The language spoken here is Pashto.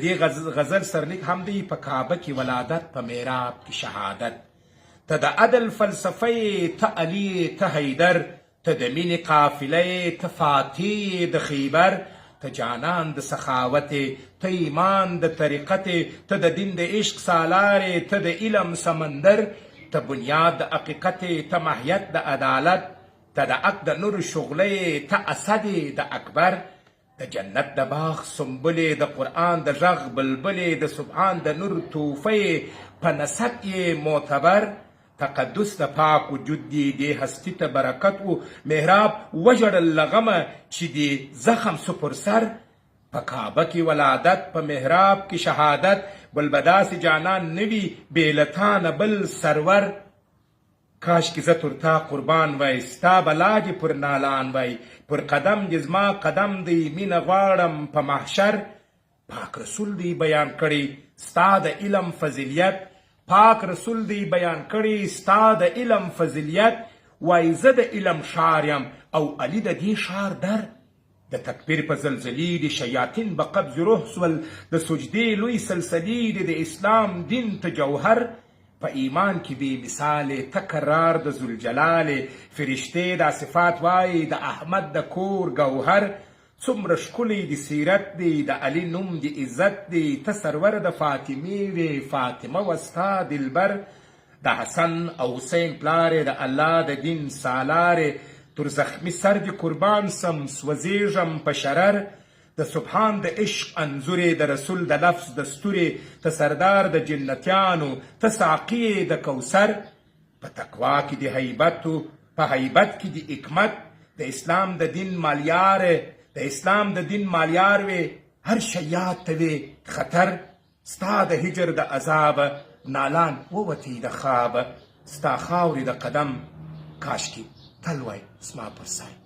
دې غزل سرلیک هم دی په کعبه کې ولادت، په محراب کې شهادت. ته د عدل فلسفه، ته علي، ته حیدر، ته د مینې قافله، ته فاتح د خیبر، ته جانان د سخاوت، ته ایمان د طریقت، ته د دین د عشق سالار، ته د علم سمندر، ته بنیاد د حقیقت، ته ماهیت د عدالت، ته د حق د نور شغله، ته اسد د اکبر، د جنت د باغ سنبلې، د قرآن د غږ بلبلې، د سبحان د نور توفه، په نسب یې معتبر. تقدس د پاک وجود دی، دې هستی ته برکت و. محراب وژړل له غمه چې دی زخم سو پر سر. په کعبه کې ولادت، په محراب کې شهادت، بل به داسې جانان نه وي بې له تا نه بل سرور. کاش کې زه تر تا قربان وای، ستا به لاجې پر نالان وای، پر قدم دې زما قدم دی، مینه غواړم په محشر. پاک رسول دی بیان کړی ستا د علم فضیلیت، پاک رسول دی بیان کړی ستا د علم فضیلیت. وای زه د علم شار یم او علي د دې شار در. د تکبیر په زلزلې د شیاطین به قبض روح سول، د سجدې لوی سلسلې د اسلام دین ته جوهر. په ایمان کې بې مثال تکرار د ذوالجلال، فرشتې دا صفات وایي د احمد د کور گوهر. څومره ښکلی د سیرت دی، د علي نوم د عزت دی، ته سرور د فاطمې وې، فاطمه و ستا دلبر. د حسن او حسین پلار د الله د دین سالار، تر زخمی سر د قربان سم سوځېږم په شرر. د سبحان د عشق انځورې، د رسول د لفظ دستورې، ته سردار د جنتیانو، ته ساقی د کوثر. په تقوا کې د هیبت، په هیبت کې د حکمت، د اسلام د دین مالیار، د اسلام د دین مالیار وې، هر شی یاد ته وې خطر. ستا د هجر د عذاب نالان ووتی د خواب، ستا خاورې د قدم کاشکې تل وای زما پر سر.